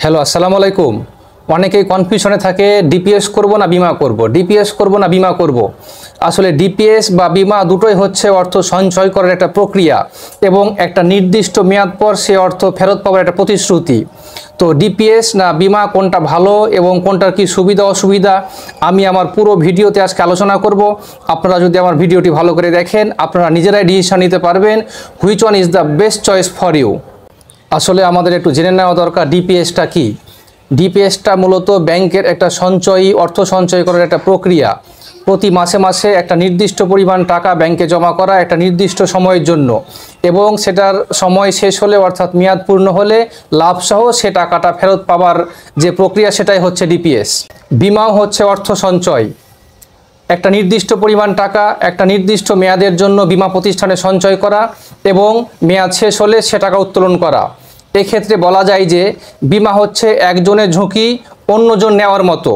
Hello, আসসালামু আলাইকুম। অনেকেই কনফিউশনে থাকে ডিপিএস করব না বিমা করব, ডিপিএস করব না বিমা করব। আসলে ডিপিএস বা বিমা দুটোই হচ্ছে অর্থ সঞ্চয় করার একটা প্রক্রিয়া এবং একটা নির্দিষ্ট মেয়াদ পর সে অর্থ ফেরত পাওয়ার একটা প্রতিশ্রুতি। তো ডিপিএস না বিমা কোনটা ভালো এবং কোনটার কি সুবিধা অসুবিধা আমি আমার পুরো ভিডিওতে আজকে আলোচনা করব। আপনারা যদি আমার ভিডিওটি ভালো করে দেখেন আপনারা নিজেরাই ডিসিশন নিতে পারবেন which one is the best choice for you. আসলে আমাদের একটু জেনে নেওয়া দরকার ডিপিএসটা কি। ডিপিএসটা মূলত ব্যাংকের একটা সঞ্চয়ী অর্থ সঞ্চয় করার একটা প্রক্রিয়া। প্রতি মাসে মাসে একটা নির্দিষ্ট পরিমাণ টাকা ব্যাংকে জমা করা একটা নির্দিষ্ট সময়ের জন্য, এবং সেটার সময় শেষ হলে অর্থাৎ মেয়াদ পূর্ণ হলে লাভসহ সে টাকাটা ফেরত পাওয়ার যে প্রক্রিয়া সেটাই হচ্ছে ডিপিএস। বিমাও হচ্ছে অর্থ সঞ্চয়। একটা নির্দিষ্ট পরিমাণ টাকা একটা নির্দিষ্ট মেয়াদের জন্য বিমা প্রতিষ্ঠানে সঞ্চয় করা এবং মেয়াদ শেষ হলে সে টাকা উত্তোলন করা। এক্ষেত্রে বলা যায় যে বিমা হচ্ছে একজনের ঝুঁকি অন্যজন নেওয়ার মতো।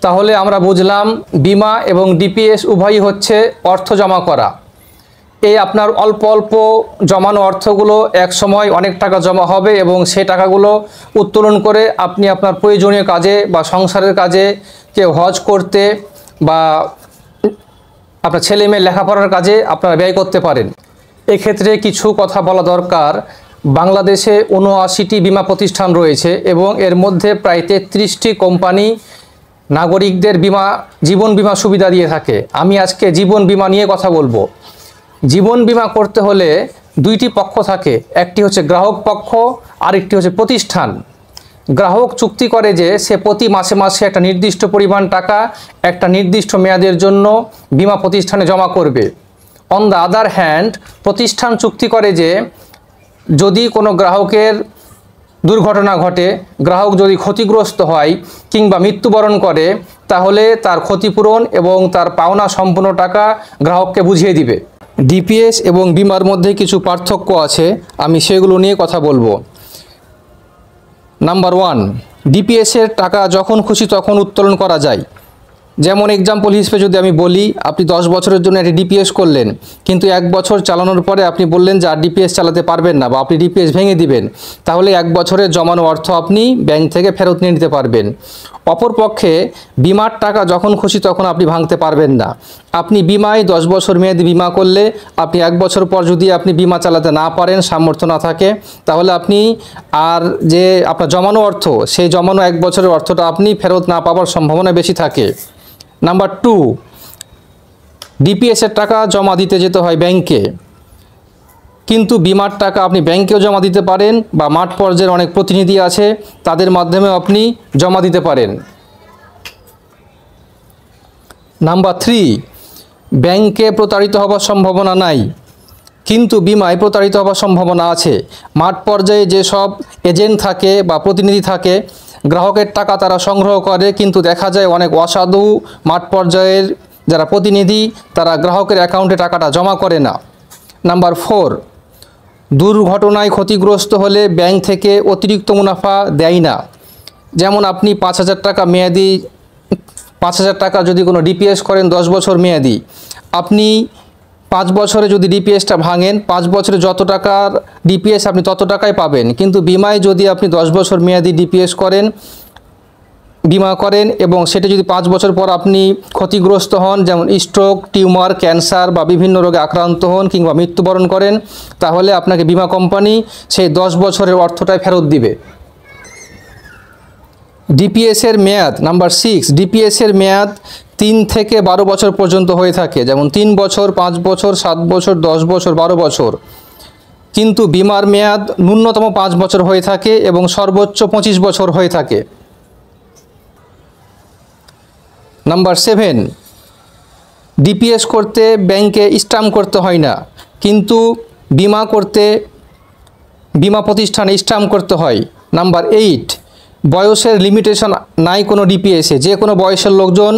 তাহলে আমরা বুঝলাম বিমা এবং ডিপিএস উভয়ই হচ্ছে অর্থ জমা করা। এই আপনার অল্প অল্প জমানো অর্থগুলো এক সময় অনেক টাকা জমা হবে এবং সেই টাকাগুলো উত্তোলন করে আপনি আপনার প্রয়োজনীয় কাজে বা সংসারের কাজে, কেউ হজ করতে বা আপনার ছেলে মেয়ে লেখাপড়ার কাজে আপনারা ব্যয় করতে পারেন। এক্ষেত্রে কিছু কথা বলা দরকার। বাংলাদেশে ৭৯টি বিমা প্রতিষ্ঠান রয়েছে এবং এর মধ্যে প্রায় ৩৩টি কোম্পানি নাগরিকদের জীবন বিমা সুবিধা দিয়ে থাকে। আমি আজকে জীবন বিমা নিয়ে কথা বলবো। জীবন বিমা করতে হলে দুইটি পক্ষ থাকে, একটি হচ্ছে গ্রাহক পক্ষ, আরেকটি হচ্ছে প্রতিষ্ঠান। গ্রাহক চুক্তি করে যে সে প্রতি মাসে মাসে একটা নির্দিষ্ট পরিমাণ টাকা একটা নির্দিষ্ট মেয়াদের জন্য বিমা প্রতিষ্ঠানে জমা করবে। অন দ্য আদার হ্যান্ড, প্রতিষ্ঠান চুক্তি করে যে যদি কোনো গ্রাহকের দুর্ঘটনা ঘটে, গ্রাহক যদি ক্ষতিগ্রস্ত হয় কিংবা মৃত্যুবরণ করে, তাহলে তার ক্ষতিপূরণ এবং তার পাওনা সম্পূর্ণ টাকা গ্রাহককে বুঝিয়ে দিবে। ডিপিএস এবং বিমার মধ্যে কিছু পার্থক্য আছে, আমি সেগুলো নিয়ে কথা বলবো। নাম্বার 1, ডিপিএসের টাকা যখন খুশি তখন উত্তোলন করা যায়। যেমন এক্সাম্পল হিসেবে যদি আমি বলি, আপনি 10 বছরের জন্য একটি ডিপিএস করলেন, কিন্তু 1 বছর চালানোর পরে আপনি বললেন যে আর ডিপিএস চালাতে পারবেন না বা আপনি ডিপিএস ভেঙে দিবেন, তাহলে 1 বছরের জমানো অর্থ আপনি ব্যাংক থেকে ফেরত নিয়ে নিতে পারবেন। অপরপক্ষে বিমার টাকা যখন খুশি তখন আপনি ভাঙতে পারবেন না। আপনি বিমায় 10 বছর মেয়াদি বিমা করলে আপনি 1 বছর পর যদি আপনি বিমা চালাতে না পারেন, সামর্থ্য না থাকে, তাহলে আপনি আর যে আপনার জমানো অর্থ, সেই জমানো 1 বছরের অর্থটা আপনি ফেরত না পাওয়ার সম্ভাবনা বেশি থাকে। নাম্বার 2, ডিপিএসের টাকা জমা দিতে যেতে হয় ব্যাংকে, কিন্তু বিমার টাকা আপনি ব্যাংকেও জমা দিতে পারেন বা মাঠ পর্যায়ের অনেক প্রতিনিধি আছে তাদের মাধ্যমে আপনি জমা দিতে পারেন। নাম্বার 3, ব্যাংকে প্রতারিত হওয়ার সম্ভাবনা নাই, কিন্তু বিমায় প্রতারিত হওয়ার সম্ভাবনা আছে। মাঠ পর্যায়ে যেসব এজেন্ট থাকে বা প্রতিনিধি থাকে, গ্রাহকের টাকা তারা সংগ্রহ করে, কিন্তু দেখা যায় অনেক অসাধু মাঠ পর্যায়ের যারা প্রতিনিধি তারা গ্রাহকের অ্যাকাউন্টে টাকাটা জমা করে না। নাম্বার 4, দুর্ঘটনায় ক্ষতিগ্রস্ত হলে ব্যাংক থেকে অতিরিক্ত মুনাফা দেয় না। যেমন আপনি 5,000 টাকা মেয়াদি 5,000 টাকা যদি কোনো ডিপিএস করেন 10 বছর মেয়াদি, আপনি 5 বছরে যদি ডিপিএসটা ভাঙেন, 5 বছরে যত টাকার ডিপিএস আপনি তত টাকাই পাবেন। কিন্তু বিমায় যদি আপনি 10 বছর মেয়াদি ডিপিএস করেন, বিমা করেন এবং সেটা যদি 5 বছর পর আপনি ক্ষতিগ্রস্ত হন, যেমন স্ট্রোক, টিউমার, ক্যান্সার বা বিভিন্ন রোগে আক্রান্ত হন কিংবা মৃত্যুবরণ করেন, তাহলে আপনাকে বিমা কোম্পানি সেই 10 বছরের অর্থটাই ফেরত দিবে। ডিপিএসের মেয়াদ নাম্বার 6, ডিপিএসের মেয়াদ 3 থেকে 12 বছর পর্যন্ত হয়ে থাকে, যেমন 3 বছর, 5 বছর, 7 বছর, 10 বছর, 12 বছর। কিন্তু বিমার মেয়াদ ন্যূনতম 5 বছর হয়ে থাকে এবং সর্বোচ্চ 25 বছর হয়ে থাকে। নাম্বার 7, ডিপিএস করতে ব্যাংকে স্ট্যাম্প করতে হয় না, কিন্তু বিমা করতে বিমা প্রতিষ্ঠানে স্ট্যাম্প করতে হয়। নাম্বার 8, বয়সের লিমিটেশন নাই কোনো ডিপিএসে, যে কোনো বয়সের লোকজন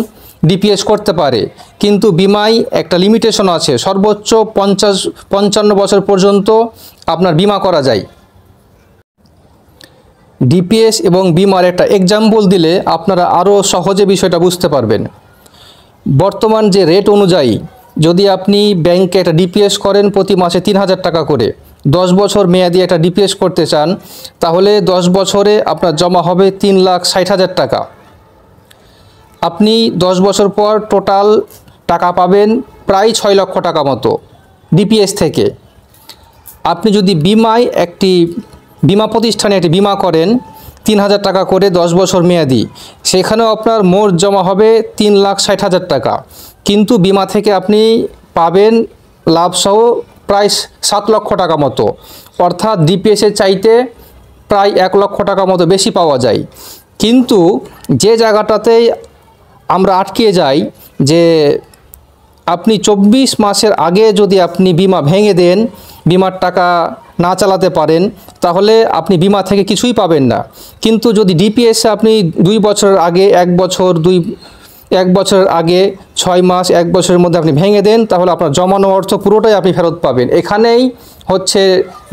ডিপিএস করতে পারে, কিন্তু বিমায় একটা লিমিটেশন আছে, সর্বোচ্চ 55 বছর পর্যন্ত আপনার বিমা করা যায়। ডিপিএস এবং বিমার একটা এক্সাম্পল দিলে আপনারা আরও সহজে বিষয়টা বুঝতে পারবেন। বর্তমান যে রেট অনুযায়ী যদি আপনি ব্যাংকে একটা ডিপিএস করেন প্রতি মাসে 3,000 টাকা করে, 10 বছর মেয়াদি একটা ডিপিএস করতে চান, তাহলে 10 বছরে আপনার জমা হবে 3,60,000 টাকা। আপনি 10 বছর পর টোটাল টাকা পাবেন প্রায় 6 লক্ষ টাকা মতো ডিপিএস থেকে। আপনি যদি বিমায় একটি বিমা প্রতিষ্ঠানে একটি বিমা করেন 3,000 টাকা করে 10 বছর মেয়াদি, সেখানেও আপনার মোট জমা হবে 3,60,000 টাকা। কিন্তু বিমা থেকে আপনি পাবেন লাভসহ প্রায় 7 লক্ষ টাকা মতো, অর্থাৎ ডিপিএসের চাইতে প্রায় 1 লক্ষ টাকা মতো বেশি পাওয়া যায়। কিন্তু যে জায়গাটাতেই আমরা আটকে যাই যে আপনি 24 মাসের আগে যদি আপনি বিমা ভেঙে দেন, বিমার টাকা না চালাতে পারেন, তাহলে আপনি বিমা থেকে কিছুই পাবেন না। কিন্তু যদি ডিপিএসে আপনি 2 বছরের আগে, 1 বছর, 1 বছরের আগে 6 মাস, 1 বছরের মধ্যে আপনি ভেঙে দেন, তাহলে আপনার জমানো অর্থ পুরোটাই আপনি ফেরত পাবেন। এখানেই হচ্ছে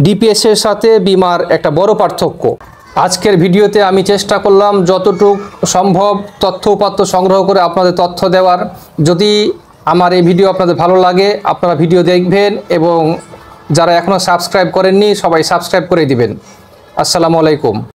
ডিপিএসের সাথে বিমার একটা বড় পার্থক্য। আজকের ভিডিওতে আমি চেষ্টা করলাম যতটুকু সম্ভব তথ্য উপাত্ত সংগ্রহ করে আপনাদের তথ্য দেওয়ার। যদি আমার এই ভিডিও আপনাদের ভালো লাগে, আপনারা ভিডিও দেখবেন, এবং যারা এখনও সাবস্ক্রাইব করেননি সবাই সাবস্ক্রাইব করে দিবেন। আসসালামু আলাইকুম।